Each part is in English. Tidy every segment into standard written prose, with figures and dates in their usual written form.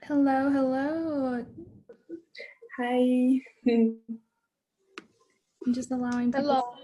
Hello, hello. Hi. I'm just allowing people. Hello.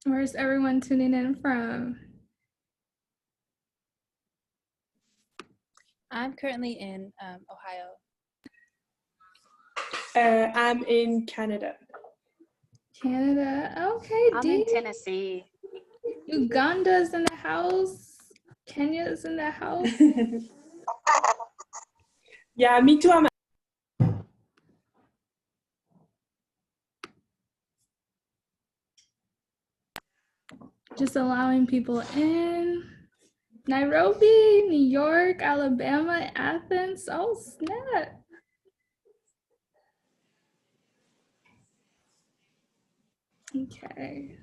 Where's everyone tuning in from? I'm currently in Ohio. I'm in Canada. Canada. Okay, I'm in Tennessee. Uganda's in the house. Kenya's in the house. Yeah, me too. I'm Just allowing people in. Nairobi, New York, Alabama, Athens. Oh, snap. Okay.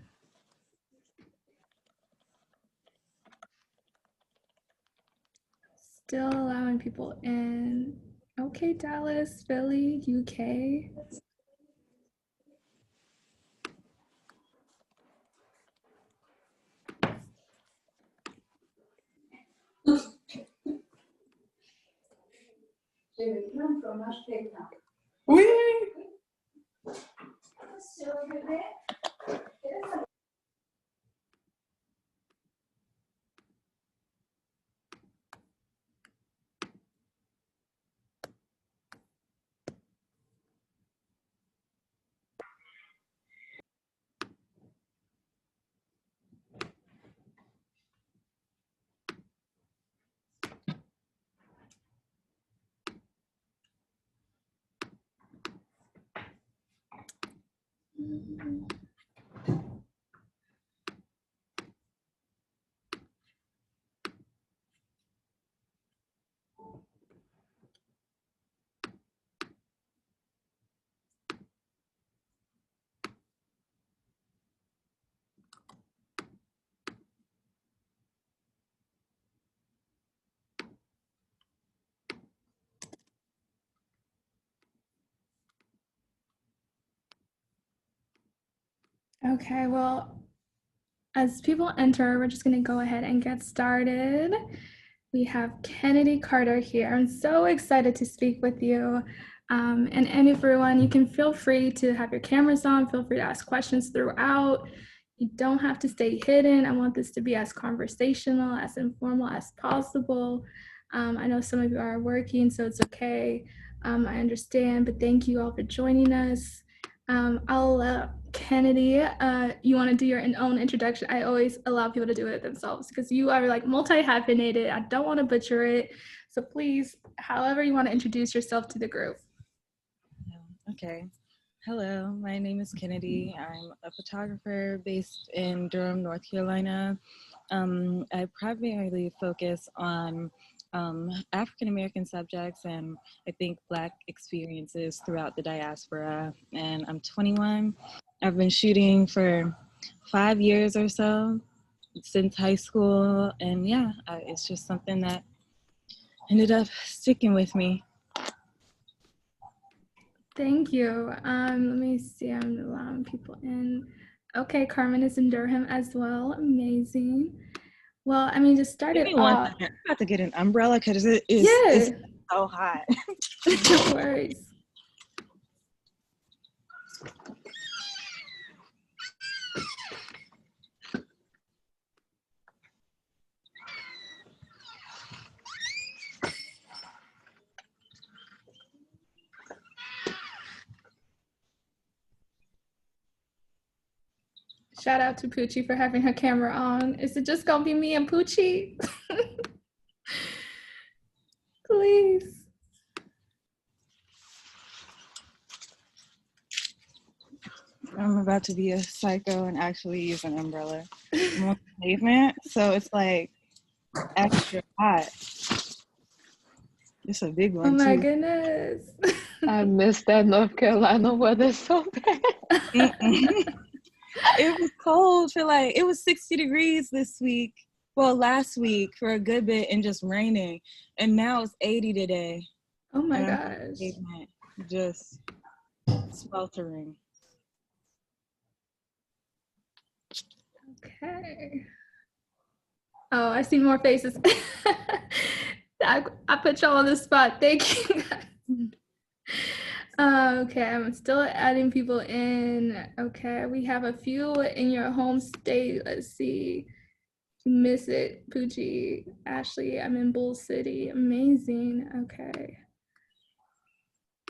Still allowing people in. Okay, Dallas, Philly, UK. Oui. Okay, well, as people enter, we're just going to go ahead and get started. We have Kennedi Carter here. I'm so excited to speak with you. And everyone, you can feel free to have your cameras on, feel free to ask questions throughout. You don't have to stay hidden. I want this to be as conversational, as informal as possible. I know some of you are working, so it's okay. I understand, but thank you all for joining us. I'll Kennedi, you want to do your own introduction? I always allow people to do it themselves because you are like multi-hyphenated. I don't want to butcher it. So please, however you want to introduce yourself to the group. Okay. Hello, my name is Kennedi. I'm a photographer based in Durham, North Carolina. I primarily focus on African-American subjects and I think Black experiences throughout the diaspora. And I'm 21. I've been shooting for 5 years or so since high school. And yeah, it's just something that ended up sticking with me. Thank you. Let me see. I'm allowing people in. Okay, Carmen is in Durham as well. Amazing. Well, I mean, just started off. I'm about to get an umbrella because it's so hot. No worries. Shout out to Poochie for having her camera on. Is it just gonna be me and Poochie? Please. I'm about to be a psycho and actually use an umbrella. I'm on the pavement, so it's like extra hot. It's a big Oh one my too. goodness. I miss that North Carolina weather so bad. Mm-mm. It was cold for like, it was 60 degrees this week. Well, last week for a good bit and just raining. And now it's 80 today. Oh my And I'm on gosh. the pavement, just sweltering. Okay. Oh, I see more faces. I put y'all on the spot. Thank you. Okay, I'm still adding people in. Okay, we have a few in your home state. Let's see. Miss it, Poochie. Ashley, I'm in Bull City. Amazing. Okay.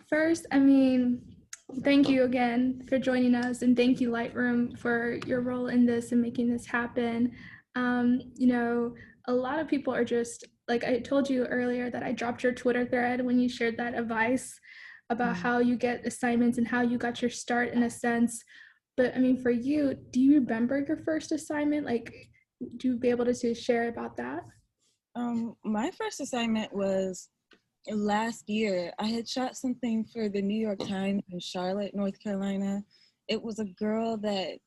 First, thank you again for joining us, and thank you, Lightroom, for your role in this and making this happen. A lot of people are just, like I told you earlier, that I dropped your Twitter thread when you shared that advice about how you get assignments and how you got your start in a sense. But for you, do you remember your first assignment? Like, do you be able to share about that? My first assignment was last year. I had shot something for the New York Times in Charlotte, North Carolina. It was a girl that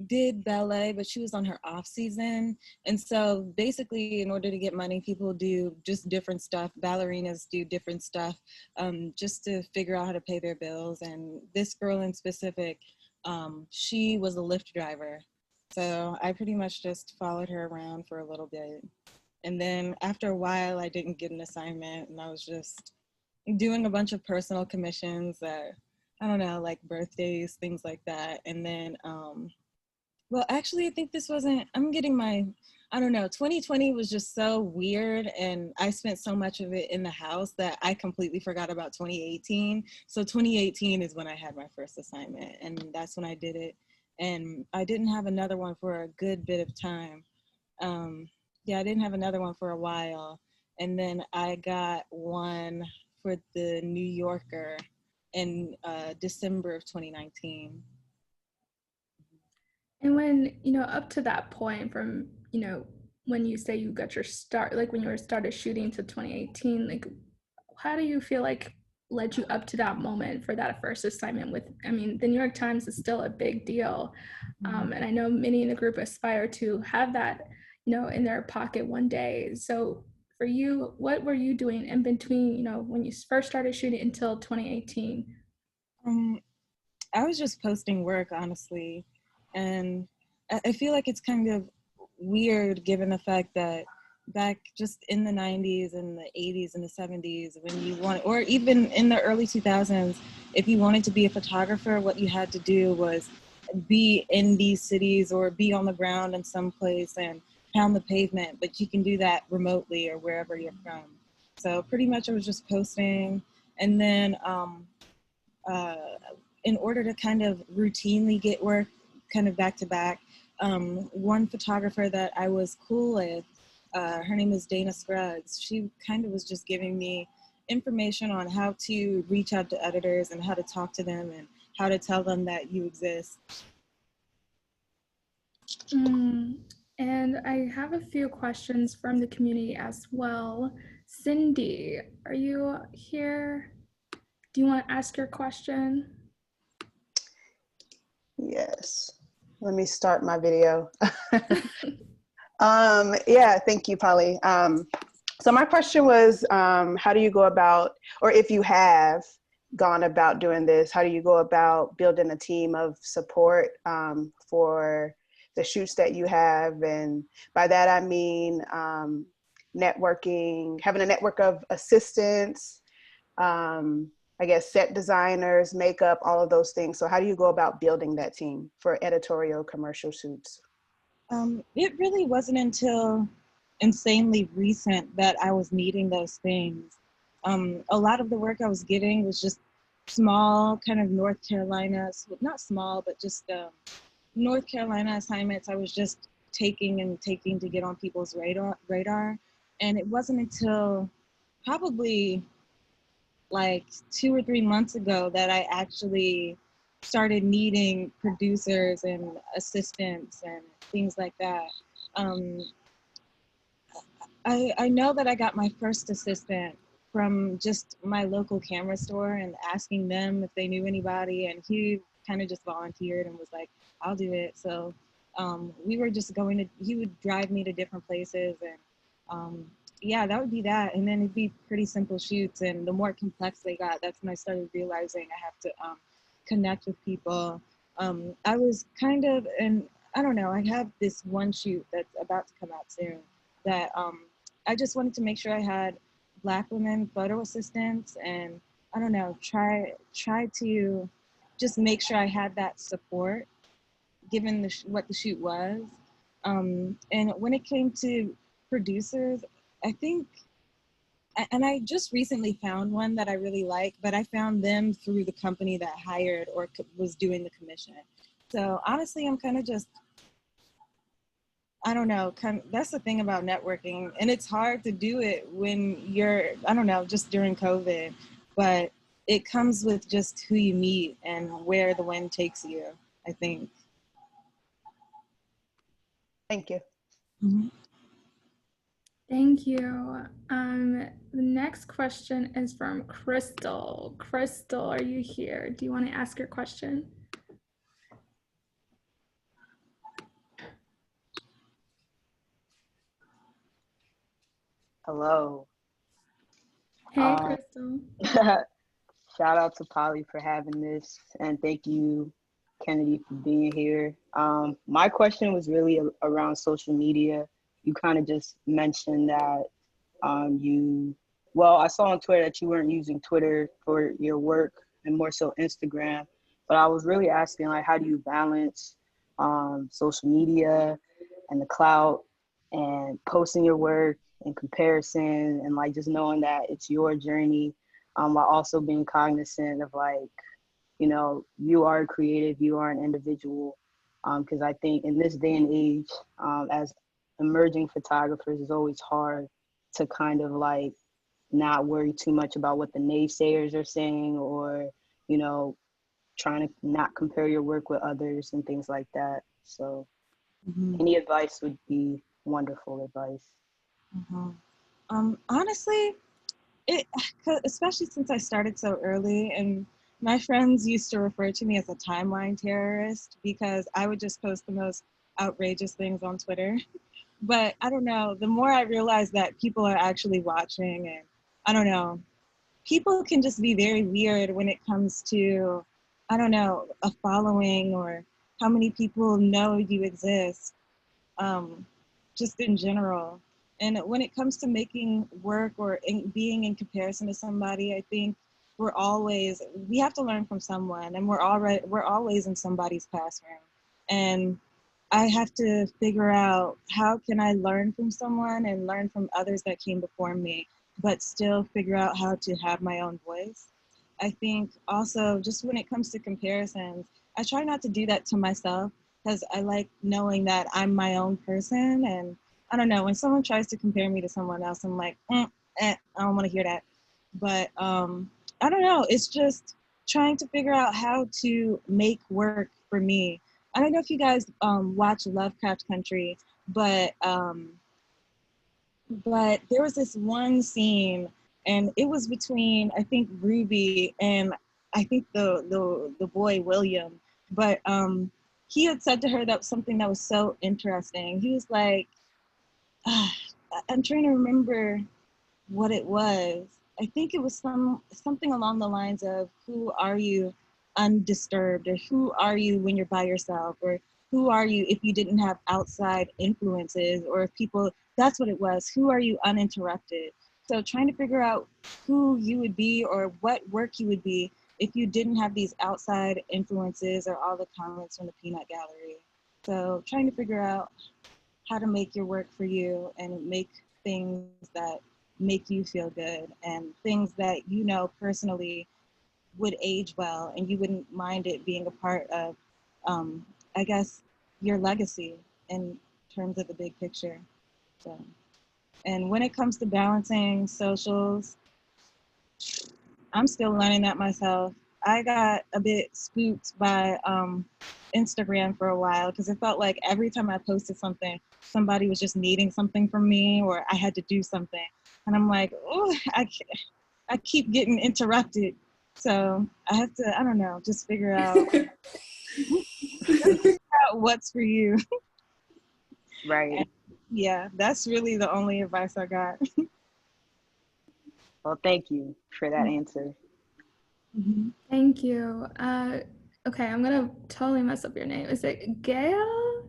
did ballet, but she was on her off season. And so basically, in order to get money, people do just different stuff. Ballerinas do different stuff just to figure out how to pay their bills. And this girl in specific, she was a Lyft driver. So I pretty much just followed her around for a little bit. And then after a while, I didn't get an assignment, and I was just doing a bunch of personal commissions that, I don't know, like birthdays, things like that. And then, well, actually, I think this wasn't, I'm getting my, I don't know, 2020 was just so weird, and I spent so much of it in the house that I completely forgot about 2018. So 2018 is when I had my first assignment, and that's when I did it. And I didn't have another one for a good bit of time. Yeah, I didn't have another one for a while. And then I got one for the New Yorker in December of 2019. And when, up to that point from, when you say you got your start, like when you started shooting to 2018, like, how do you feel like led you up to that moment for that first assignment with, the New York Times is still a big deal. And I know many in the group aspire to have that, in their pocket one day. So for you, what were you doing in between, when you first started shooting until 2018? I was just posting work, honestly. And I feel like it's kind of weird given the fact that back just in the 90s and the 80s and the 70s, when you want, or even in the early 2000s, if you wanted to be a photographer, what you had to do was be in these cities or be on the ground in some place and pound the pavement, but you can do that remotely or wherever you're from. So pretty much I was just posting. And then in order to kind of routinely get work kind of back to back, one photographer that I was cool with, her name is Dana Scruggs. She kind of was just giving me information on how to reach out to editors and how to talk to them and how to tell them that you exist. And I have a few questions from the community as well. Cindy, are you here? Do you want to ask your question? Yes. Let me start my video. Yeah, thank you, Polly. So my question was, how do you go about, or if you have gone about doing this, how do you go about building a team of support for the shoots that you have? And by that, I mean networking, having a network of assistants, I guess set designers, makeup, all of those things. So how do you go about building that team for editorial commercial shoots? It really wasn't until insanely recent that I was needing those things. A lot of the work I was getting was just small kind of North Carolina, not small, but just North Carolina assignments I was just taking to get on people's radar. And it wasn't until probably like 2 or 3 months ago that I actually started needing producers and assistants and things like that. Um, I know that I got my first assistant from just my local camera store and asking them if they knew anybody, and he kind of just volunteered and was like, I'll do it. So we were just he would drive me to different places, and yeah, that would be that. And then it'd be pretty simple shoots, and the more complex they got, that's when I started realizing I have to connect with people. I was kind of, and I don't know, I have this one shoot that's about to come out soon that I just wanted to make sure I had Black women photo assistants, and I don't know, try to just make sure I had that support given what the shoot was. And when it came to producers, I think, and I just recently found one that I really like, but I found them through the company that hired or was doing the commission. So honestly, I'm kind of just, I don't know, that's the thing about networking. And it's hard to do it when you're, I don't know, just during COVID, but it comes with just who you meet and where the wind takes you, I think. Thank you. Mm-hmm. Thank you. The next question is from Crystal. Crystal, are you here? Do you want to ask your question? Hello. Hey, Crystal. Shout out to Polly for having this, and thank you, Kennedy, for being here. My question was really around social media. You kind of just mentioned that I saw on Twitter that you weren't using Twitter for your work and more so Instagram, but I was really asking, like, how do you balance social media and the clout and posting your work and comparison and like just knowing that it's your journey, while also being cognizant of like, you are creative, you are an individual. Because I think in this day and age, as emerging photographers, it's always hard to kind of like not worry too much about what the naysayers are saying, or, trying to not compare your work with others and things like that. So any advice would be wonderful advice. Honestly, especially since I started so early, and my friends used to refer to me as a timeline terrorist because I would just post the most outrageous things on Twitter. But I don't know, the more I realized that people are actually watching, and I don't know, people can just be very weird when it comes to, I don't know, a following or how many people know you exist, just in general. And when it comes to making work or being in comparison to somebody, I think we have to learn from someone, and we're always in somebody's classroom. And I have to figure out how can I learn from someone and learn from others that came before me, but still figure out how to have my own voice. I think also just when it comes to comparisons, I try not to do that to myself because I like knowing that I'm my own person. And I don't know, when someone tries to compare me to someone else, I'm like, I don't want to hear that. But I don't know, it's just trying to figure out how to make work for me. I don't know if you guys watch Lovecraft Country, but there was this one scene, and it was between, I think, Ruby and I think the boy William. But he had said to her that something that was so interesting. He was like, I'm trying to remember what it was. I think it was something along the lines of, who are you undisturbed, or who are you when you're by yourself, or who are you if you didn't have outside influences, or if people, that's what it was, who are you uninterrupted. So trying to figure out who you would be or what work you would be if you didn't have these outside influences or all the comments from the peanut gallery. So trying to figure out how to make your work for you and make things that make you feel good, and things that you know personally would age well and you wouldn't mind it being a part of, I guess, your legacy in terms of the big picture. So, and when it comes to balancing socials, I'm still learning that myself. I got a bit spooked by Instagram for a while because it felt like every time I posted something, somebody was just needing something from me or I had to do something. And I'm like, oh, I keep getting interrupted. So I have to, I don't know, just figure out what's for you. Right. And yeah, that's really the only advice I got. Well, thank you for that answer. Mhm. Thank you. Okay, I'm gonna totally mess up your name. Is it Gail?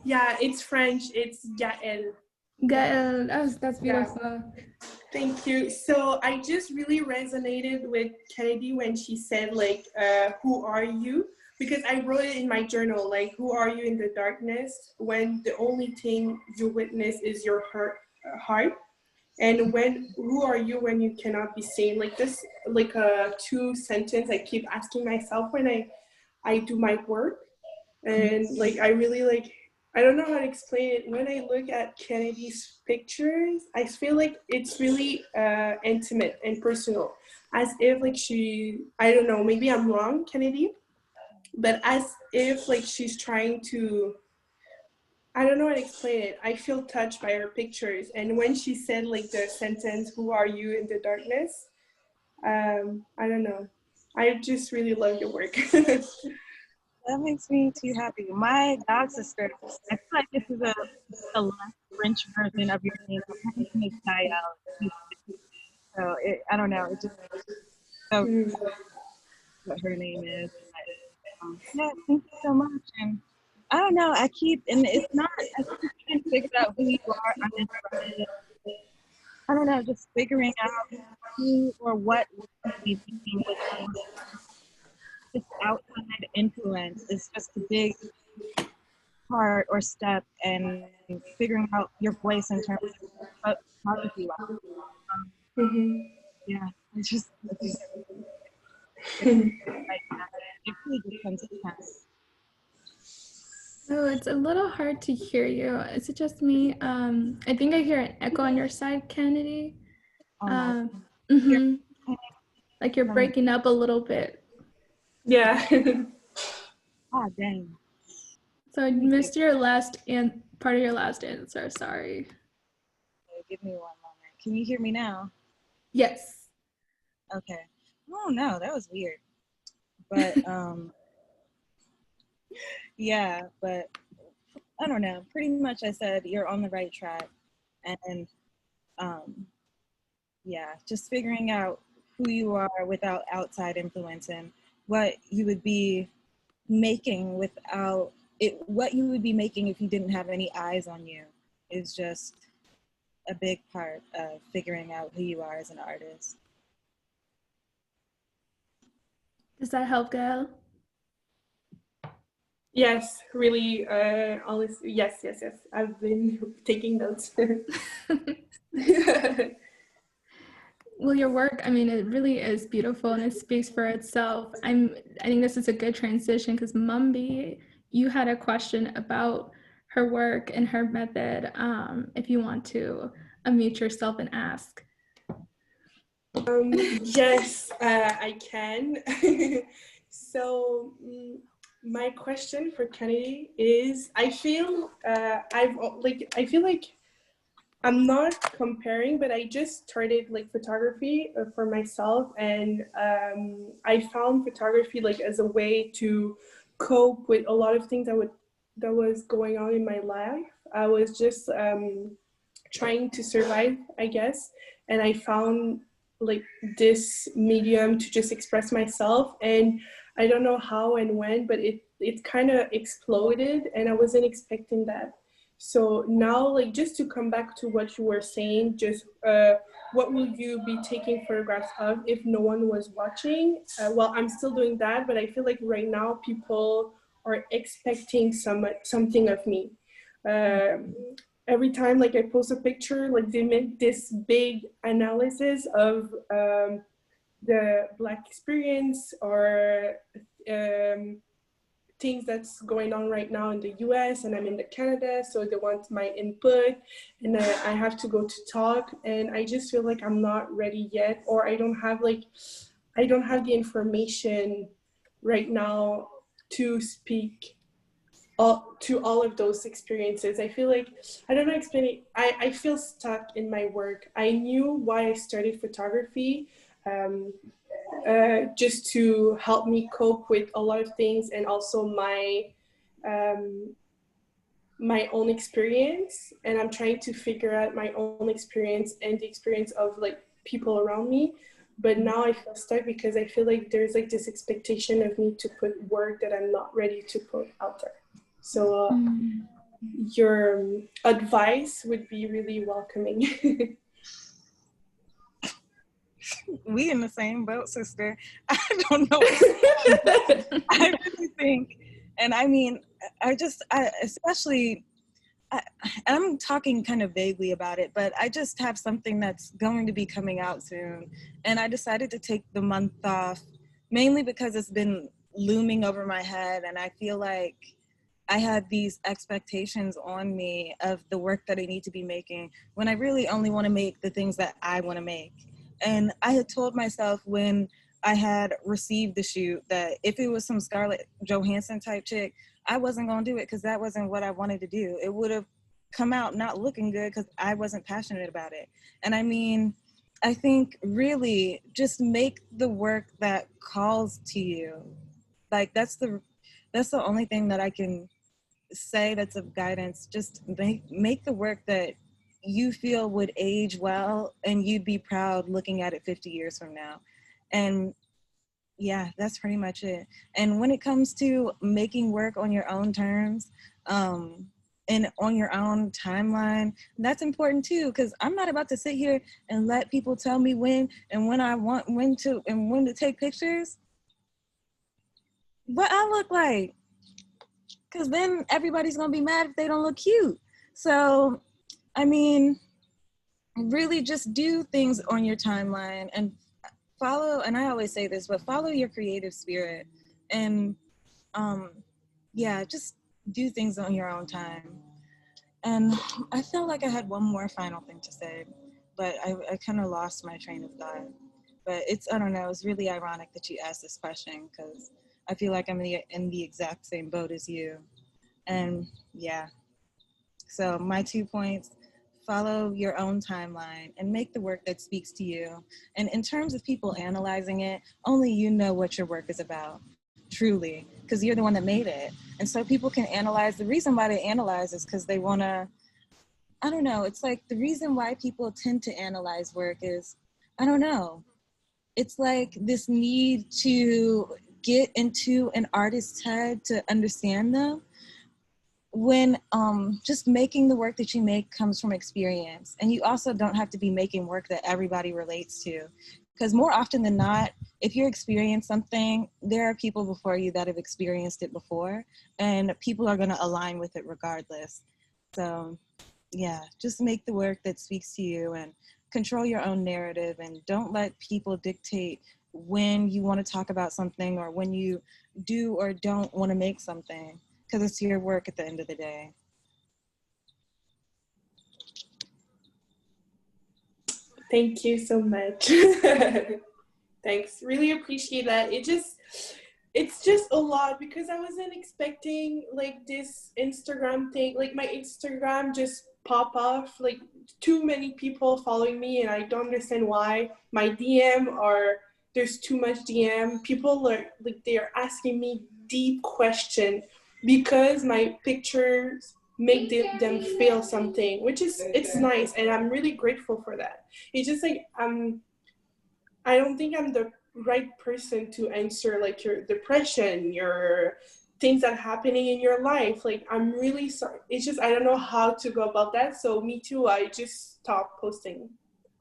Yeah, it's French. It's Gaël. Gail. That's Yeah. beautiful. Thank you. So I just really resonated with Kennedy when she said, like, who are you? Because I wrote it in my journal, like, who are you in the darkness when the only thing you witness is your heart? And who are you when you cannot be seen? Like this, like a two sentence I keep asking myself when I do my work. And like, I really like, I don't know how to explain it. When I look at Kennedy's pictures, I feel like it's really intimate and personal, as if like I don't know, maybe I'm wrong, Kennedy, but as if like she's trying to, I don't know how to explain it. I feel touched by her pictures. And when she said like the sentence, who are you in the darkness? I don't know. I just really love your work. That makes me too happy. My god sister, I feel like this is a less French version of your name. Her name is Gael. So I don't know. It just so what her name is. But, yeah, thank you so much. And I don't know. And it's not. I keep trying to figure out who you are uninterrupted. I don't know. Just figuring out who or what you be thinking with this outside influence is just a big part or step in figuring out your voice in terms of what photography you are. Yeah, it's just it's like it really just comes to pass. Oh, it's a little hard to hear you. Is it just me? I think I hear an echo on your side, Kennedy. Mhm. Like you're breaking up a little bit. Yeah. Ah, dang. So I missed your last part of your last answer. Sorry. Okay, give me 1 moment. Can you hear me now? Yes. Okay. Oh no, that was weird. But yeah, but I don't know. Pretty much I said you're on the right track. And yeah, just figuring out who you are without outside influence and what you would be making without it, what you would be making if you didn't have any eyes on you is just a big part of figuring out who you are as an artist. Does that help, Gail? Yes, really, honestly, yes. I've been taking notes. Well, your work, I mean, it really is beautiful and it speaks for itself. I think this is a good transition because Mumby, you had a question about her work and her method. If you want to unmute yourself and ask. Yes, I can. So my question for Kennedy is, I feel I feel like I'm not comparing, but I just started like photography for myself, and I found photography like as a way to cope with a lot of things that was going on in my life. I was just trying to survive, I guess, and I found like this medium to just express myself, and I don't know how and when, but it kind of exploded, and I wasn't expecting that. So now, like, just to come back to what you were saying, just what will you be taking photographs of if no one was watching? Well, I'm still doing that, but I feel like right now people are expecting something of me. Every time like I post a picture, like they make this big analysis of the Black experience or things that's going on right now in the US, and I'm in the Canada, so they want my input, and I have to go to talk, and I just feel like I'm not ready yet, or I don't have like I don't have the information right now to speak to all of those experiences. I feel like, I don't know, explaining, I feel stuck in my work. I knew why I started photography, just to help me cope with a lot of things, and also my own experience, and I'm trying to figure out my own experience and the experience of like people around me. But now I feel stuck because I feel like there's like this expectation of me to put work that I'm not ready to put out there. So your advice would be really welcoming. We in the same boat, sister. I don't know. I really think, and I mean, I'm talking kind of vaguely about it, but I just have something that's going to be coming out soon. And I decided to take the month off, mainly because it's been looming over my head. And I feel like I had these expectations on me of the work that I need to be making when I really only want to make the things that I want to make. And I had told myself when I had received the shoot that if it was some Scarlett Johansson type chick, I wasn't going to do it because that wasn't what I wanted to do. It would have come out not looking good because I wasn't passionate about it. And I mean, I think really just make the work that calls to you. Like that's the only thing that I can say that's of guidance. Just make the work that you feel would age well and you'd be proud looking at it 50 years from now. And yeah, that's pretty much it. And when it comes to making work on your own terms, and on your own timeline, that's important too, because I'm not about to sit here and let people tell me when to take pictures. What I look like, because then everybody's gonna be mad if they don't look cute. So, I mean, really just do things on your timeline and follow, and I always say this, but follow your creative spirit. And yeah, just do things on your own time. And I felt like I had one more final thing to say, but I kind of lost my train of thought. But I don't know, it's really ironic that you asked this question because I feel like I'm in the exact same boat as you. And yeah, so my 2 points: follow your own timeline and make the work that speaks to you. And in terms of people analyzing it, only you know what your work is about, truly, because you're the one that made it. And so people can analyze. The reason why they analyze is because they want to, I don't know, it's like the reason why people tend to analyze work is, I don't know, it's like this need to get into an artist's head to understand them, when just making the work that you make comes from experience. And you also don't have to be making work that everybody relates to, because more often than not, if you experience something, there are people before you that have experienced it before, and people are going to align with it regardless. So yeah, just make the work that speaks to you and control your own narrative, and don't let people dictate when you want to talk about something or when you do or don't want to make something, because it's your work at the end of the day. Thank you so much. Thanks. Really appreciate that. It's just a lot because I wasn't expecting like this Instagram thing. Like my Instagram just pop off, like too many people following me, and I don't understand why. My DM, or there's too much DM. People are like, they're asking me deep question because my pictures make them feel something, which is, it's nice, and I'm really grateful for that. It's just like I don't think I'm the right person to answer like your depression, your things that are happening in your life. Like, I'm really sorry. It's just I don't know how to go about that. So me too. I just stopped posting.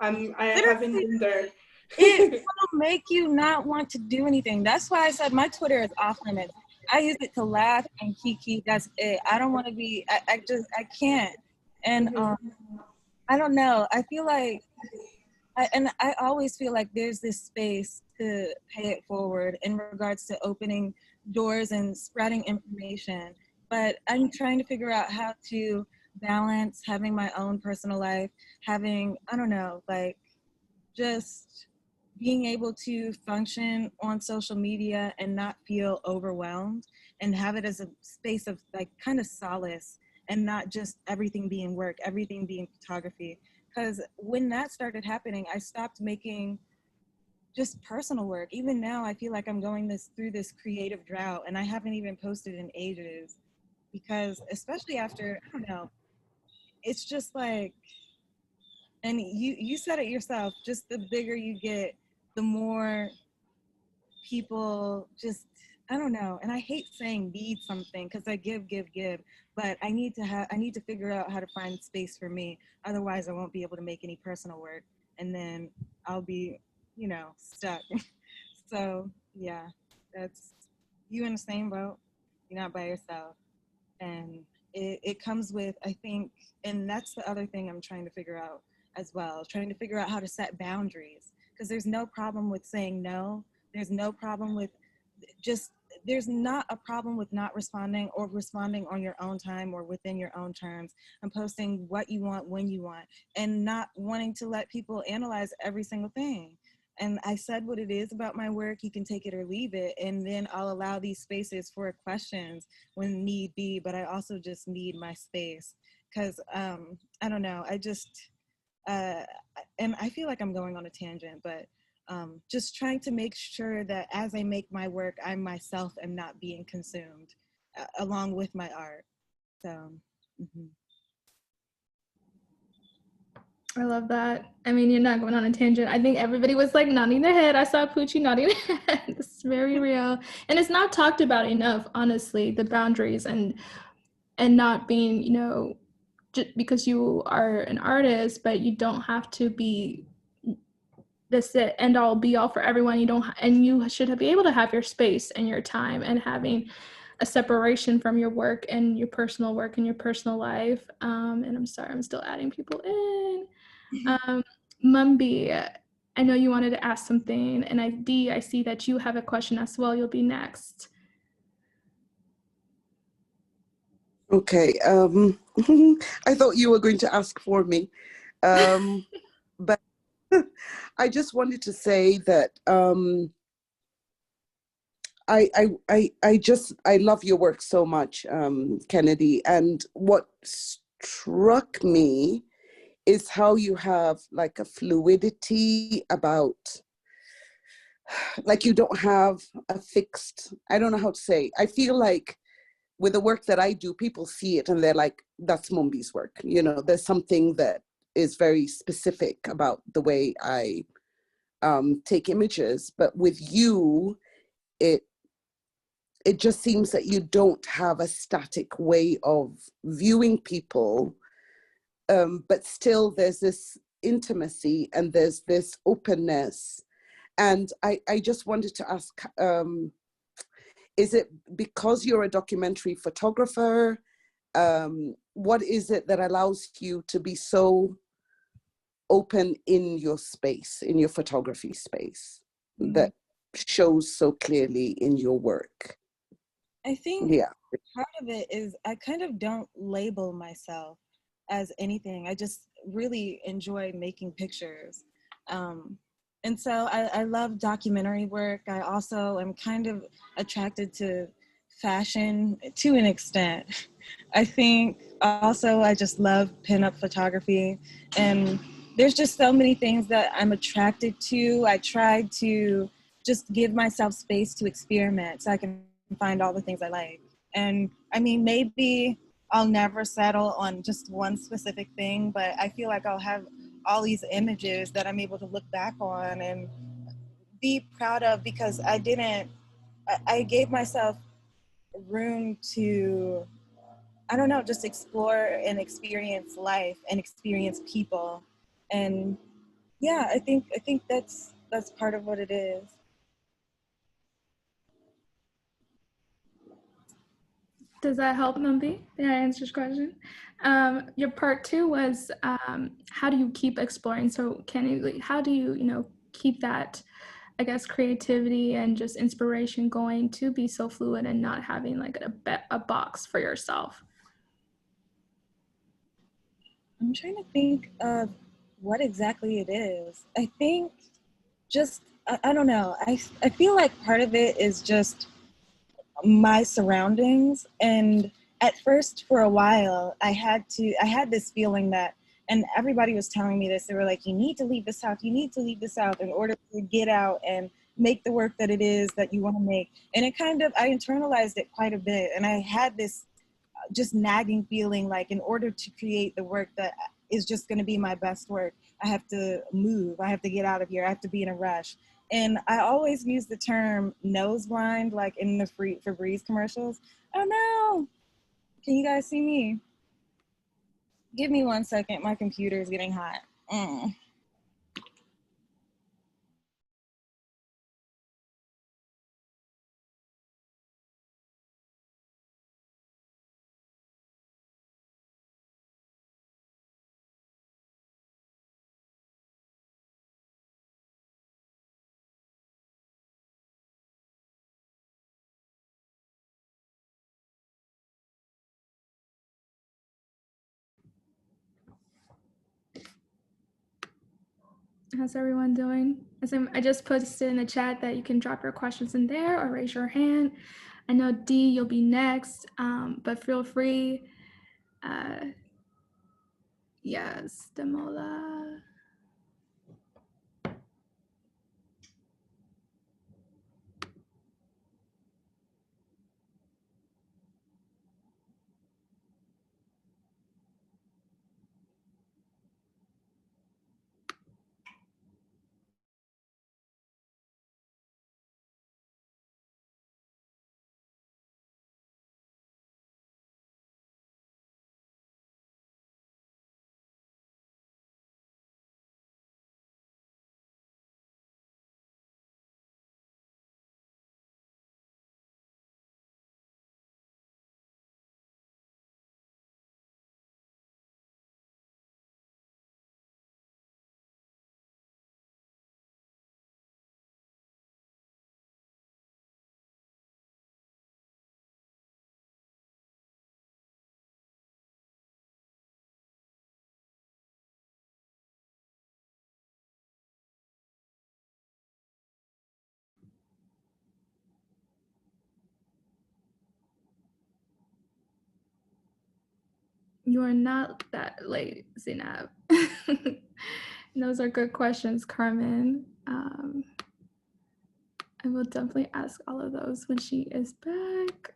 I haven't been there. It will make you not want to do anything. That's why I said my Twitter is off limits. I use it to laugh and kiki. That's it. I don't want to be. I can't. And I don't know. I feel like. I always feel like there's this space to pay it forward in regards to opening doors and spreading information. But I'm trying to figure out how to balance having my own personal life, having, I don't know, like just being able to function on social media and not feel overwhelmed and have it as a space of like kind of solace and not just everything being work, everything being photography. Because when that started happening, I stopped making just personal work. Even now, I feel like I'm going through this creative drought, and I haven't even posted in ages because, especially after, I don't know, it's just like, and you said it yourself, just the bigger you get, the more people just, I don't know, and I hate saying need something because I give, but I need to figure out how to find space for me. Otherwise, I won't be able to make any personal work, and then I'll be, stuck. So yeah, that's, you in the same boat. You're not by yourself, and it comes with, I think, and that's the other thing I'm trying to figure out as well, trying to figure out how to set boundaries, because there's no problem with saying no. There's no problem with just, there's not a problem with not responding or responding on your own time or within your own terms and posting what you want when you want and not wanting to let people analyze every single thing. And I said what it is about my work. You can take it or leave it, and then I'll allow these spaces for questions when need be, but I also just need my space because I don't know, I just uh, and I feel like I'm going on a tangent, but just trying to make sure that as I make my work, I myself am not being consumed along with my art. So, mhm. I love that. I mean, you're not going on a tangent. I think everybody was like nodding their head. I saw Poochie nodding their head. It's very real. And it's not talked about enough, honestly, the boundaries and not being, just because you are an artist, but you don't have to be this end all be all for everyone. You don't, and you should be able to have your space and your time and having a separation from your work and your personal work and your personal life. And I'm sorry, I'm still adding people in. Mumby, I know you wanted to ask something, and I see that you have a question as well. You'll be next. Okay. I thought you were going to ask for me. But I just wanted to say that I love your work so much, Kennedi. And what struck me is how you have like a fluidity about, like you don't have a fixed, I don't know how to say. I feel like with the work that I do, people see it and they're like, that's Mumbi's work. There's something that is very specific about the way I take images. But with you, it just seems that you don't have a static way of viewing people, but still there's this intimacy and there's this openness. And I just wanted to ask, is it because you're a documentary photographer? What is it that allows you to be so open in your space, in your photography space, that shows so clearly in your work? I think Yeah. part of it is I kind of don't label myself as anything. I just really enjoy making pictures. And so I love documentary work. I also am kind of attracted to fashion to an extent. I think also I just love pinup photography. And there's just so many things that I'm attracted to. I try to just give myself space to experiment so I can find all the things I like. And I mean, maybe I'll never settle on just one specific thing, but I feel like I'll have all these images that I'm able to look back on and be proud of because I gave myself room to, I don't know, just explore and experience life and experience people. And yeah, I think that's part of what it is. Does that help, Mumby? Did I answer your question? Your part two was how do you keep exploring? So, Kenny, how do you, keep that, I guess, creativity and just inspiration going to be so fluid and not having like a box for yourself? I'm trying to think of what exactly it is. I think just, I don't know. I feel like part of it is just my surroundings. And at first, for a while, I had this feeling that, and everybody was telling me this, they were like, you need to leave the South, you need to leave the South in order to get out and make the work that it is that you want to make. And it kind of, I internalized it quite a bit. And I had this just nagging feeling like, in order to create the work that is just going to be my best work, I have to move, I have to get out of here, I have to be in a rush. And I always use the term nose blind, like in the Febreze commercials. Oh no, can you guys see me? Give me 1 second, my computer is getting hot. How's everyone doing? I just posted in the chat that you can drop your questions in there or raise your hand. I know Dee, you'll be next, but feel free. Yes, Demola. You are not that late, Zainab. Those are good questions, Carmen. I will definitely ask all of those when she is back.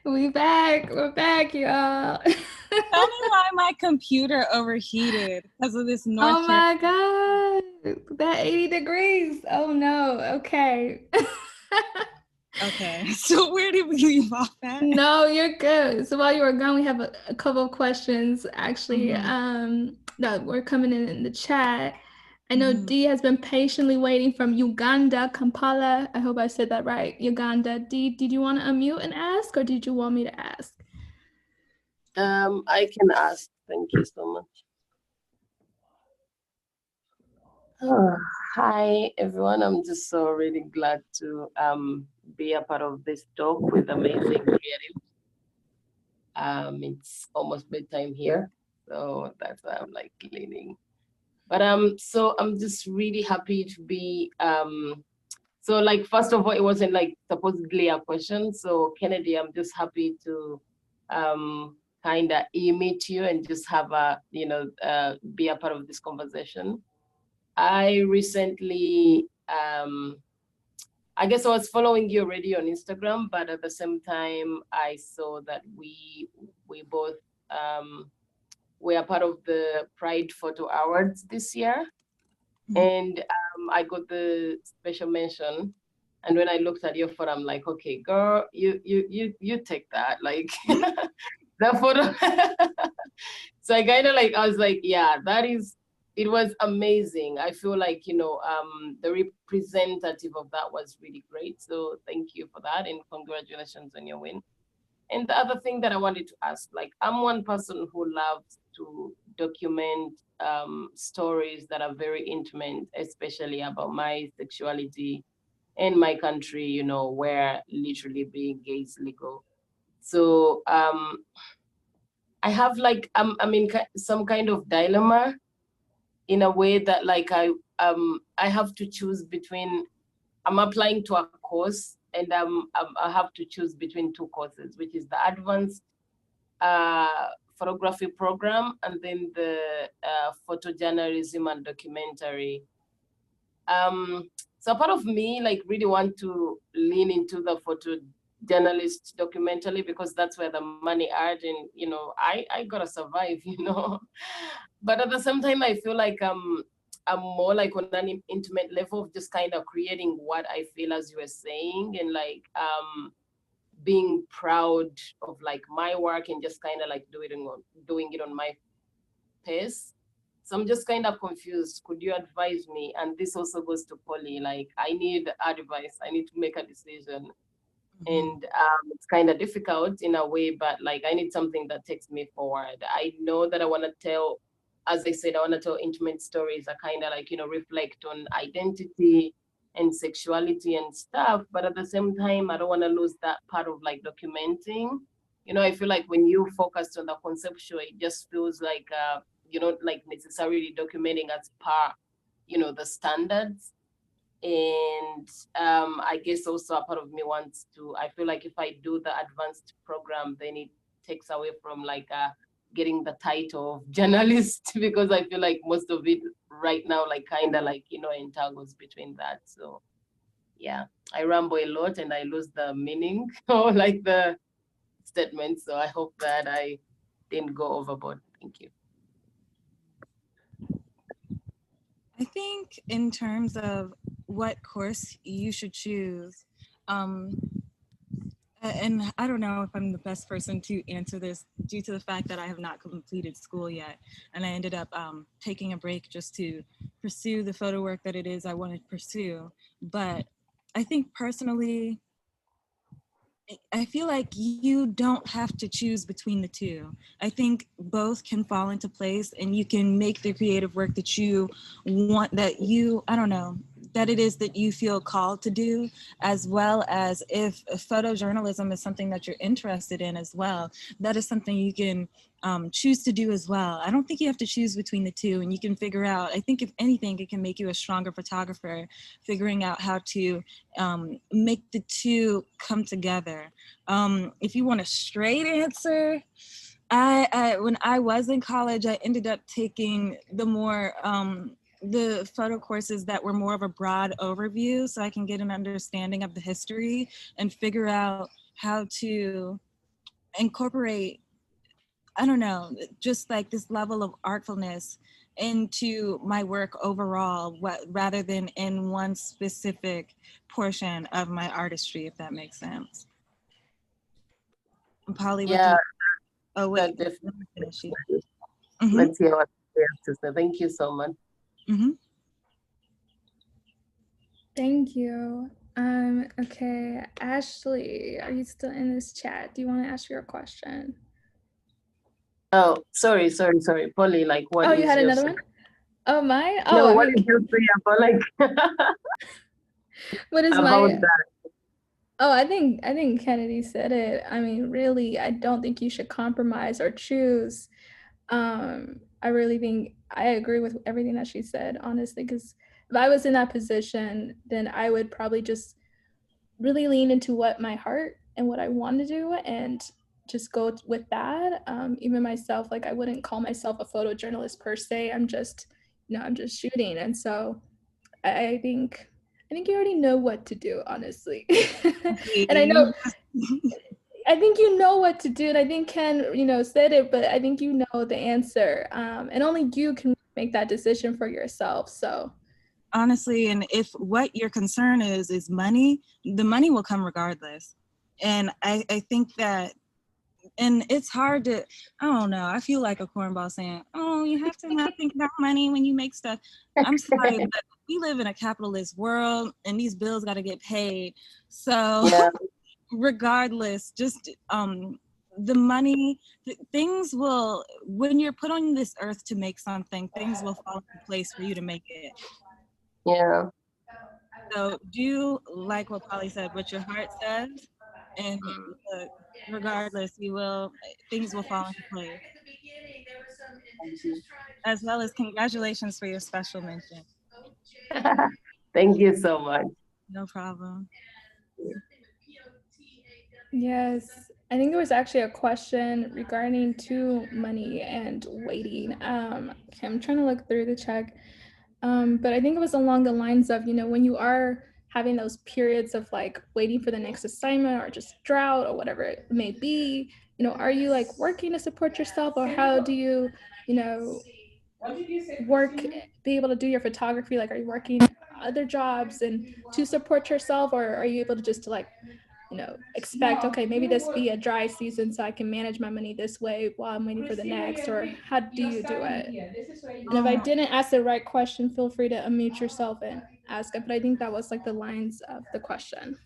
We back. We're back, y'all. Tell me why my computer overheated because of this North Oh Carolina. my God. That 80 degrees. Oh no. Okay. Okay, so where did we leave off at? No, you're good. So while you were gone, we have a couple of questions actually that were coming in the chat. I know Dee has been patiently waiting from Uganda, Kampala. I hope I said that right. Uganda. Dee, did you want to unmute and ask, or did you want me to ask? I can ask. Thank you so much. Hi, everyone. I'm just so really glad to be a part of this talk with amazing creative. It's almost bedtime here, so that's why I'm like leaning. But so I'm just really happy to be so like first of all, it wasn't like supposedly a question. So Kennedi, I'm just happy to kind of meet you and just have a be a part of this conversation. I recently I guess I was following you already on Instagram, but at the same time I saw that we both were part of the Pride Photo Awards this year. And I got the special mention. And when I looked at your photo, I'm like, okay, girl, you take that, like that photo. So I kind of like, I was like, yeah, it was amazing. I feel like, the representative of that was really great. So thank you for that and congratulations on your win. And the other thing that I wanted to ask, like, I'm one person who loves to document stories that are very intimate, especially about my sexuality in my country, where literally being gay is legal. So I have like, I'm in some kind of dilemma in a way that like I have to choose between, I'm applying to a course and I have to choose between two courses, which is the advanced photography program and then the photojournalism and documentary. So part of me like really want to lean into the photojournalist documentary because that's where the money are, and I gotta survive, But at the same time, I feel like I'm more like on an intimate level of just kind of creating what I feel, as you were saying, and like being proud of like my work and just kind of like doing it on my pace. So I'm just kind of confused. Could you advise me? And this also goes to Polly. Like I need advice. I need to make a decision. And it's kind of difficult in a way, but like I need something that takes me forward. I know that I want to tell, as I said, I want to tell intimate stories that kind of like, reflect on identity and sexuality and stuff. But at the same time, I don't want to lose that part of like documenting. I feel like when you focus on the conceptual, it just feels like, like necessarily documenting as per, the standards. And I guess also a part of me wants to, I feel like if I do the advanced program, then it takes away from like getting the title of journalist because I feel like most of it right now, like kind of like, entangles between that. So yeah, I ramble a lot and I lose the meaning or like the statement. So I hope that I didn't go overboard. Thank you. I think in terms of what course you should choose, and I don't know if I'm the best person to answer this due to the fact that I have not completed school yet. And I ended up taking a break just to pursue the photo work that it is I want to pursue. But I think personally, I feel like you don't have to choose between the two. I think both can fall into place and you can make the creative work that you want, that it is that you feel called to do, as well as if photojournalism is something that you're interested in as well, that is something you can choose to do as well. I don't think you have to choose between the two, and you can figure out, I think if anything, it can make you a stronger photographer, figuring out how to make the two come together. If you want a straight answer, I when I was in college, I ended up taking the photo courses that were more of a broad overview so I can get an understanding of the history and figure out how to incorporate, I don't know, just like this level of artfulness into my work overall, rather than in one specific portion of my artistry, if that makes sense. And Polly, what do Yeah, you, oh wait, that definitely. let me finish you. Let's hear what you have to say. Thank you so much. Thank you. Okay, Ashley, are you still in this chat? Do you want to ask your question? Oh, sorry. Polly, like, what Oh, you is had your another one? Oh, mine? Oh, No, I what mean, is your say about like what is about my? that? Oh, I think Kennedy said it. I mean, really, I don't think you should compromise or choose. I really think I agree with everything that she said, honestly, because if I was in that position, then I would probably just really lean into what my heart and what I want to do and just go with that. Even myself, like I wouldn't call myself a photojournalist per se. I'm just, I'm just shooting. And so I think you already know what to do, honestly. And I think you know what to do. And I think Ken, said it, but I think you know the answer. And only you can make that decision for yourself. So Honestly, and if what your concern is money, the money will come regardless. And I think that, and it's hard to, I don't know, I feel like a cornball saying, oh, you have to not think about money when you make stuff. I'm sorry, but we live in a capitalist world and these bills got to get paid. So Yeah. regardless, just the money, things will, when you're put on this earth to make something, things will fall into place for you to make it. Yeah. So do like what Polly said, what your heart says, and look, regardless, things will fall into place. As well as congratulations for your special mention. Thank you so much. No problem. yes, I think there was actually a question regarding to money and waiting. Okay, I'm trying to look through the check. But I think it was along the lines of, when you are having those periods of like waiting for the next assignment or just drought or whatever it may be, are you like working to support yourself, or how do you, work, be able to do your photography? Like, are you working other jobs and to support yourself, or are you able to just to like, expect, okay, maybe this be a dry season so I can manage my money this way while I'm waiting for the next, or how do you do it? And if I didn't ask the right question, feel free to unmute yourself and ask it, but I think that was like the lines of the question.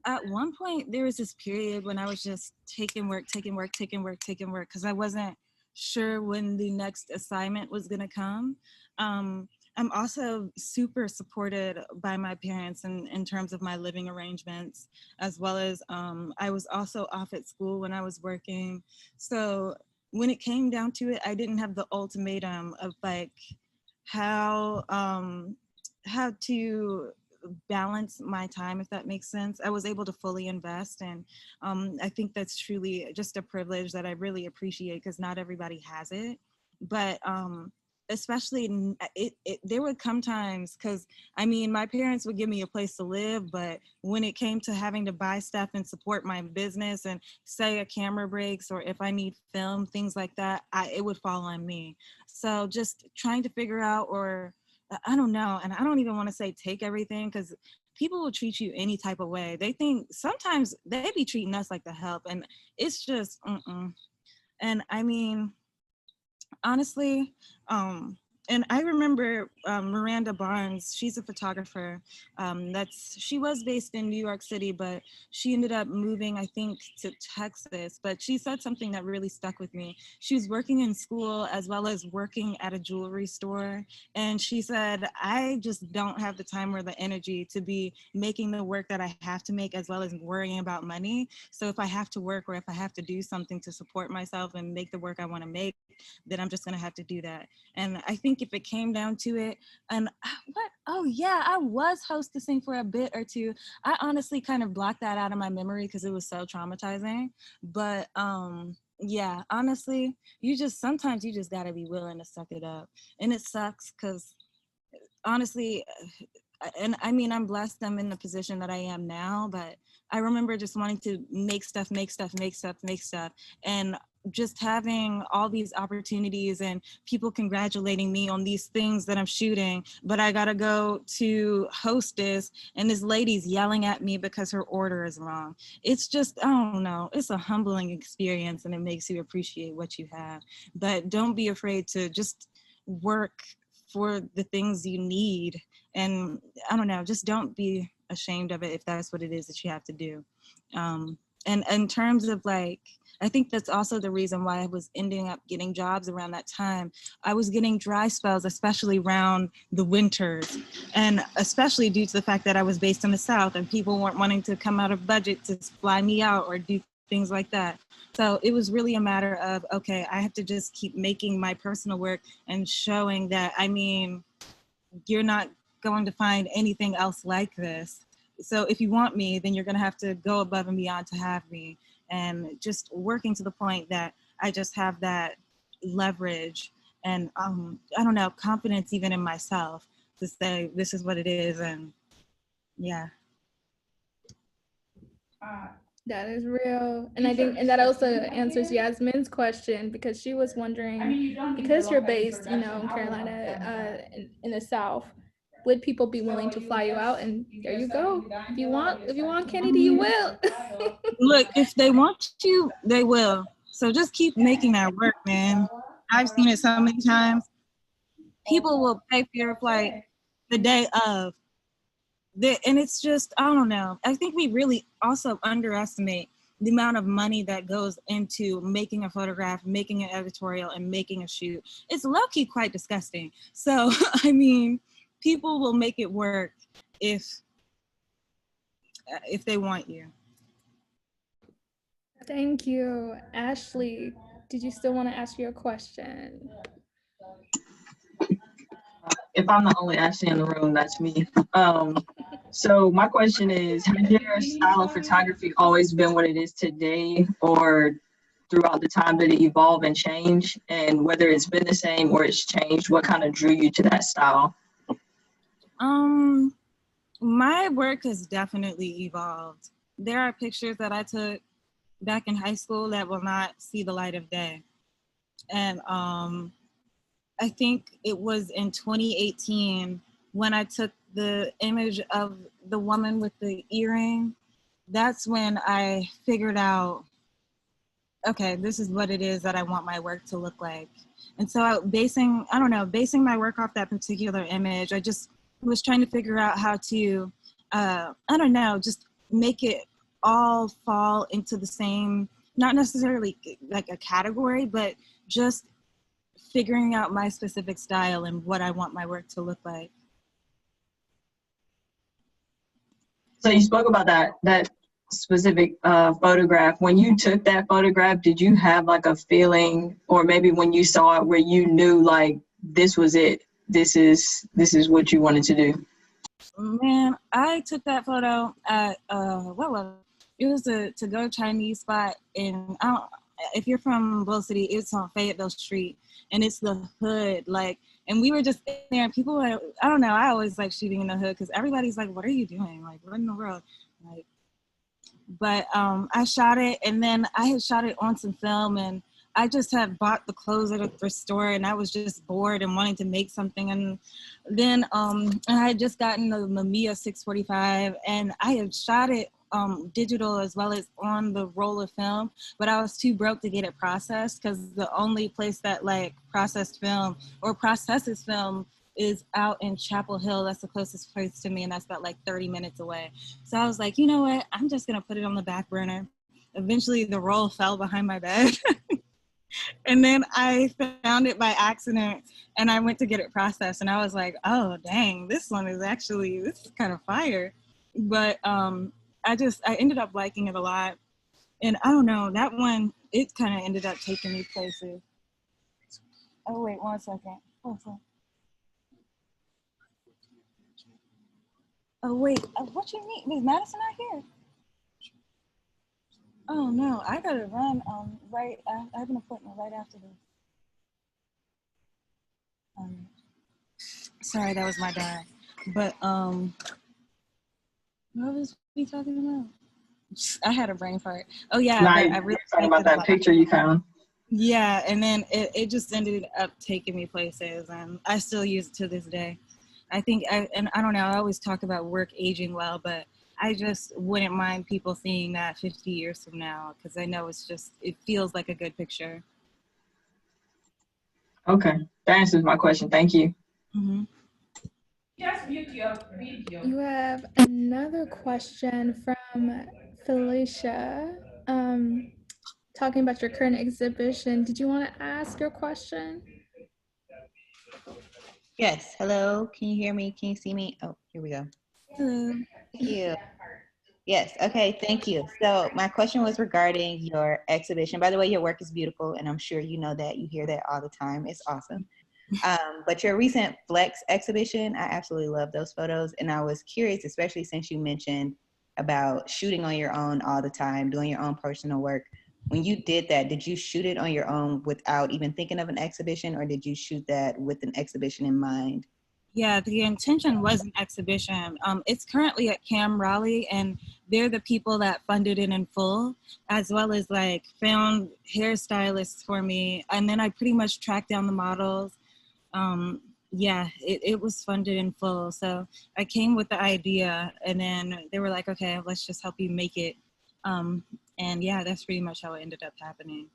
At one point, there was this period when I was just taking work, because I wasn't sure when the next assignment was going to come. I'm also super supported by my parents in terms of my living arrangements, as well as I was also off at school when I was working. So when it came down to it, I didn't have the ultimatum of like how to balance my time, if that makes sense. I was able to fully invest, and I think that's truly just a privilege that I really appreciate, because not everybody has it. But especially there would come times, because I mean, my parents would give me a place to live, but when it came to having to buy stuff and support my business, and say a camera breaks or if I need film, things like that, it would fall on me. So just trying to figure out, or I don't know, and I don't even want to say take everything, because people will treat you any type of way. They think sometimes they be treating us like the help, and it's just And I mean, honestly, and I remember Miranda Barnes. She's a photographer. She was based in New York City, but she ended up moving, I think, to Texas. But she said something that really stuck with me. She was working in school as well as working at a jewelry store, and she said, "I just don't have the time or the energy to be making the work that I have to make, as well as worrying about money. So if I have to work, or if I have to do something to support myself and make the work I want to make, then I'm just going to have to do that." And I think if it came down to it, and oh yeah, I was hostessing for a bit or two. I honestly kind of blocked that out of my memory because it was so traumatizing. But yeah, honestly, sometimes you just got to be willing to suck it up. And it sucks because honestly, and I mean, I'm blessed I'm in the position that I am now, but I remember just wanting to make stuff, and just having all these opportunities and people congratulating me on these things that I'm shooting, but I gotta go to hostess and this lady's yelling at me because her order is wrong. It's just, I don't know, it's a humbling experience, and it makes you appreciate what you have. But don't be afraid to just work for the things you need. And I don't know, just don't be ashamed of it if that's what it is that you have to do. And in terms of like, I think that's also the reason why I was ending up getting jobs around that time. I was getting dry spells, especially around the winters, and especially due to the fact that I was based in the South and people weren't wanting to come out of budget to fly me out or do things like that. So it was really a matter of, okay, I have to just keep making my personal work and showing that, I mean, you're not going to find anything else like this. So if you want me, then you're going to have to go above and beyond to have me. And just working to the point that I just have that leverage and I don't know, confidence even in myself to say this is what it is. And yeah. That is real. And I think, and that also answers Yasmin's question, because she was wondering, because you're based, you know, in Carolina, in the South, would people be willing to fly you out? And there you go. If you want Kennedy, you will. Look, if they want you, they will. So just keep making that work, man. I've seen it so many times. People will pay for your flight the day of. And it's just, I don't know. I think we really also underestimate the amount of money that goes into making a photograph, making an editorial, and making a shoot. It's low-key quite disgusting. So, I mean, people will make it work if they want you. Thank you. Ashley, did you still want to ask your question? If I'm the only Ashley in the room, that's me. So my question is, has your style of photography always been what it is today, or throughout the time did it evolve and change? And whether it's been the same or it's changed, what kind of drew you to that style? My work has definitely evolved. There are pictures that I took back in high school that will not see the light of day. And I think it was in 2018 when I took the image of the woman with the earring. That's when I figured out, okay, this is what it is that I want my work to look like. And so basing my work off that particular image, I just was trying to figure out how to, just make it all fall into the same, not necessarily like a category, but just figuring out my specific style and what I want my work to look like. So you spoke about that specific photograph. When you took that photograph, did you have like a feeling, or maybe when you saw it, where you knew like this was it, this is what you wanted to do? Man, I took that photo at it was a to-go Chinese spot in, if you're from Bull City, it's on Fayetteville Street, and it's the hood, like, and we were just in there, and people were, I don't know, I always like shooting in the hood because everybody's like, what are you doing? Like, what in the world? Like, but I shot it, and then I had shot it on some film, and I just had bought the clothes at a thrift store, and I was just bored and wanting to make something. And then I had just gotten the Mamiya 645, and I had shot it digital as well as on the roll of film, but I was too broke to get it processed, because the only place that like processed film or processes film is out in Chapel Hill. That's the closest place to me, and that's about like 30 minutes away. So I was like, you know what, I'm just gonna put it on the back burner. Eventually the roll fell behind my bed. And then I found it by accident, and I went to get it processed, and I was like, oh dang, this is kind of fire. But I ended up liking it a lot. And I don't know, that one, it kind of ended up taking me places. Oh, wait, 1 second. Oh, wait, what you mean? Is Madison not here? Oh, no, I gotta run I have an appointment right after this. Sorry, that was my dad. But what was we talking about? I had a brain fart. Oh yeah, Nah, but I you're really talking liked about it a that lot. picture you found. Yeah, and then it just ended up taking me places, and I still use it to this day. I think, I don't know, I always talk about work aging well, but I just wouldn't mind people seeing that 50 years from now, because I know it feels like a good picture. Okay, that answers my question. Thank you. Mm-hmm. You have another question from Felicia, talking about your current exhibition. Did you want to ask your question? Yes. Hello. Can you hear me? Can you see me? Oh, here we go. Hello. Thank you. Yes. Okay. Thank you. So my question was regarding your exhibition. By the way, your work is beautiful, and I'm sure you know that. You hear that all the time. It's awesome. But your recent Flex exhibition, I absolutely love those photos. And I was curious, especially since you mentioned about shooting on your own all the time, doing your own personal work. When you did that, did you shoot it on your own without even thinking of an exhibition, or did you shoot that with an exhibition in mind? Yeah, the intention was an exhibition. It's currently at Cam Raleigh, and they're the people that funded it in full, as well as like found hairstylists for me. And then I pretty much tracked down the models. Yeah, it was funded in full. So I came with the idea, and then they were like, okay, let's just help you make it. And yeah, that's pretty much how it ended up happening.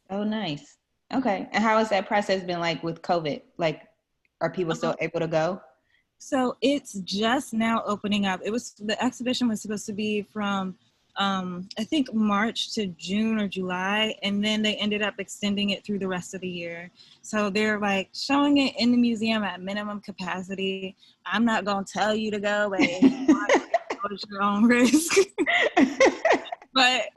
Oh, nice. Okay. And how has that process been like with COVID? Like, are people still able to go? So it's just now opening up. The exhibition was supposed to be from I think March to June or July, and then they ended up extending it through the rest of the year. So they're like showing it in the museum at minimum capacity. I'm not gonna tell you to go, but if you want to go at your own risk. But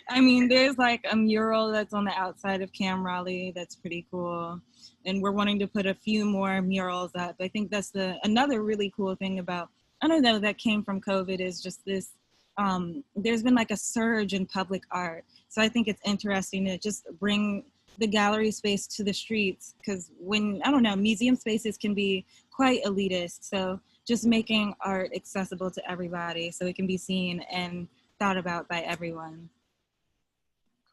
I mean, there's like a mural that's on the outside of Cam Raleigh that's pretty cool. And we're wanting to put a few more murals up. I think that's another really cool thing about, I don't know, that came from COVID is just this, there's been like a surge in public art. So I think it's interesting to just bring the gallery space to the streets, because I don't know, museum spaces can be quite elitist. So just making art accessible to everybody so it can be seen and thought about by everyone.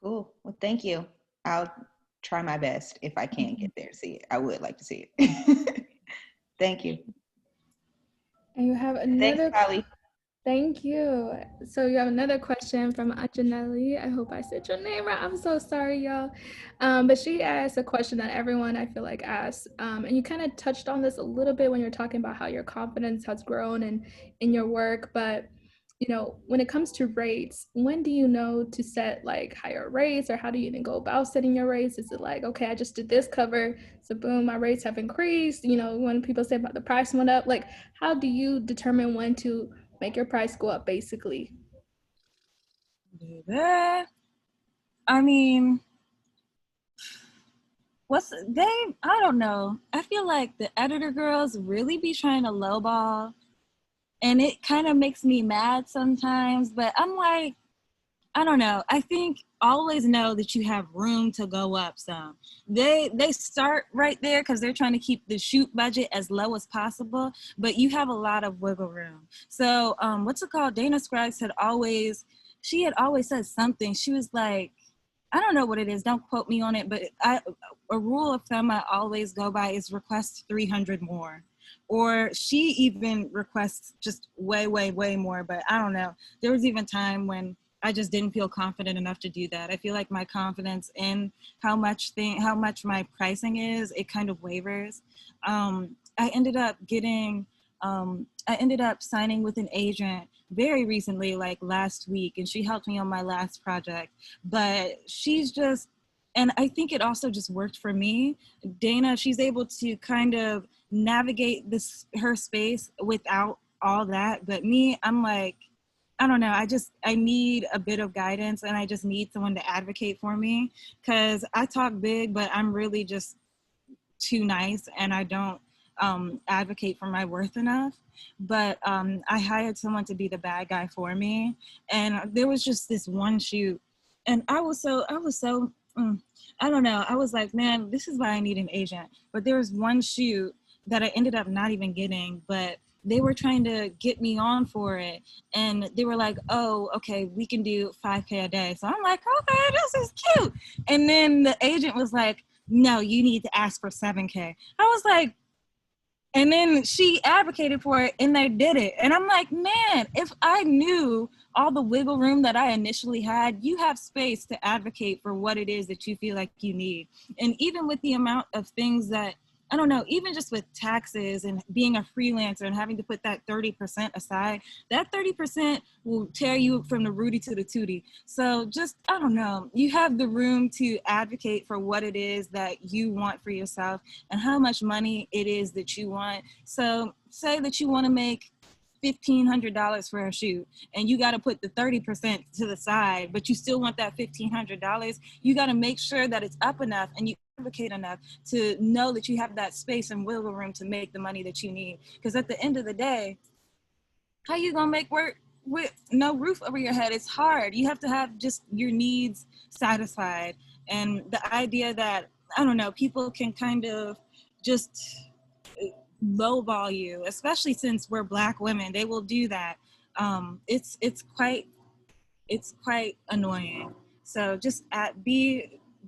Cool. Well, thank you. I'll try my best if I can get there to see it. I would like to see it. Thank you. And you have another. Thanks, Polly. Thank you. So you have another question from Anjanelli. I hope I said your name right. I'm so sorry, y'all. But she asked a question that everyone I feel like asks. And you kind of touched on this a little bit when you're talking about how your confidence has grown in your work. But when it comes to rates, when do you know to set like higher rates, or how do you even go about setting your rates? Is it like, okay, I just did this cover, so boom, my rates have increased? When people say about the price went up, like how do you determine when to make your price go up, basically? I mean, I don't know. I feel like the editor girls really be trying to lowball, and it kind of makes me mad sometimes, but I'm like, I don't know. I think always know that you have room to go up some. They start right there because they're trying to keep the shoot budget as low as possible, but you have a lot of wiggle room. So what's it called? Dana Scruggs had always said something. She was like, I don't know what it is. Don't quote me on it, but a rule of thumb I always go by is request 300 more. Or she even requests just way, way, way more, but I don't know. There was even time when I just didn't feel confident enough to do that. I feel like my confidence in how much my pricing is, it kind of wavers. I ended up signing with an agent very recently, like last week, and she helped me on my last project. But and I think it also just worked for me. Dana, she's able to kind of navigate her space without all that. But me, I'm like, I don't know. I need a bit of guidance, and I just need someone to advocate for me, because I talk big, but I'm really just too nice, and I don't advocate for my worth enough. But I hired someone to be the bad guy for me, and there was just this one shoot, and I was so I don't know. I was like, man, this is why I need an agent. But there was one shoot that I ended up not even getting, but they were trying to get me on for it. And they were like, oh, okay, we can do 5K a day. So I'm like, okay, this is cute. And then the agent was like, no, you need to ask for 7K. I was like, and then she advocated for it and they did it. And I'm like, man, if I knew all the wiggle room that I initially had, you have space to advocate for what it is that you feel like you need. And even with the amount of things that, I don't know, even just with taxes and being a freelancer and having to put that 30% aside, that 30% will tear you from the rooty to the tooty. So just, I don't know, you have the room to advocate for what it is that you want for yourself and how much money it is that you want. So say that you want to make $1,500 for a shoot and you got to put the 30% to the side, but you still want that $1,500. You got to make sure that it's up enough and you advocate enough to know that you have that space and wiggle room to make the money that you need. Because at the end of the day, how you gonna make work with no roof over your head? It's hard. You have to have just your needs satisfied. And the idea that, I don't know, people can kind of just lowball you, especially since we're Black women, they will do that. It's quite annoying. So just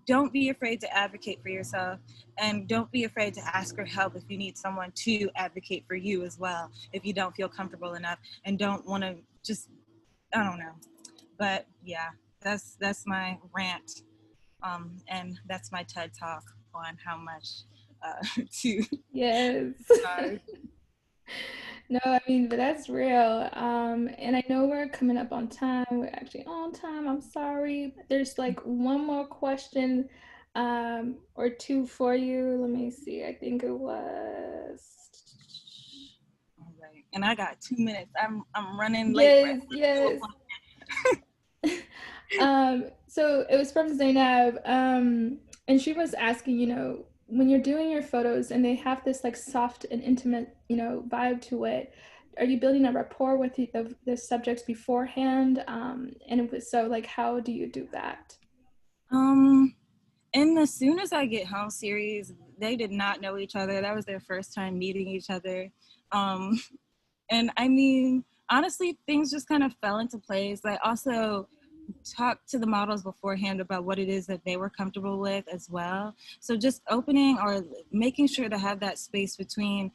don't be afraid to advocate for yourself, and don't be afraid to ask for help if you need someone to advocate for you as well, if you don't feel comfortable enough and don't want to just, I don't know. But yeah, that's my rant. And that's my TED talk on how much to Yes. charge. No, I mean, but that's real. And I know we're coming up on time. We're actually on time. I'm sorry. But there's like one more question or two for you. Let me see. I think it was. All right. And I got 2 minutes. I'm running late. Yes, yes. So it was from Zainab, and she was asking, when you're doing your photos and they have this like soft and intimate, vibe to it, are you building a rapport with the subjects beforehand? And it was, so like, how do you do that? In the Soon As I Get Home series, they did not know each other. That was their first time meeting each other. And I mean, honestly, things just kind of fell into place. I also talked to the models beforehand about what it is that they were comfortable with as well. So just opening or making sure to have that space between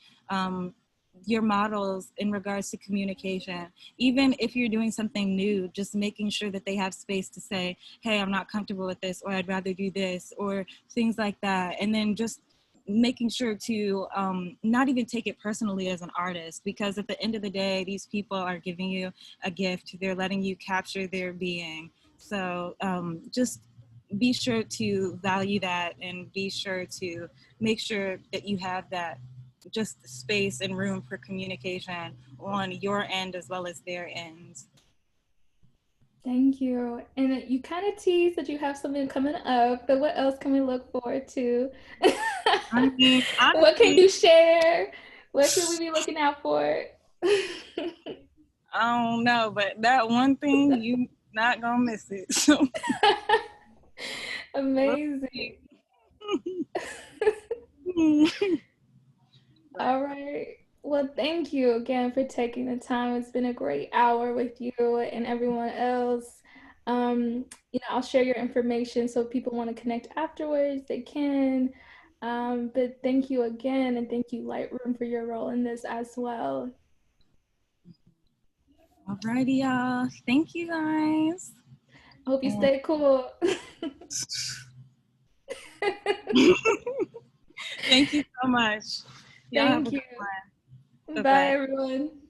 your models in regards to communication. Even if you're doing something new, just making sure that they have space to say, hey, I'm not comfortable with this, or I'd rather do this, or things like that. And then just making sure to not even take it personally as an artist, because at the end of the day, these people are giving you a gift. They're letting you capture their being. So just be sure to value that, and be sure to make sure that you have that just space and room for communication on your end as well as their end. Thank you. And you kind of teased that you have something coming up, but what else can we look forward to? I mean, honestly, what can you share? What should we be looking out for? I don't know, but that one thing, you not gonna miss it. So. Amazing. All right. Well, thank you again for taking the time. It's been a great hour with you and everyone else. I'll share your information, so if people want to connect afterwards, they can. But thank you again, and thank you, Lightroom, for your role in this as well. Alrighty, y'all. Thank you, guys. Hope you stay cool. Thank you so much. Thank you. Bye, everyone.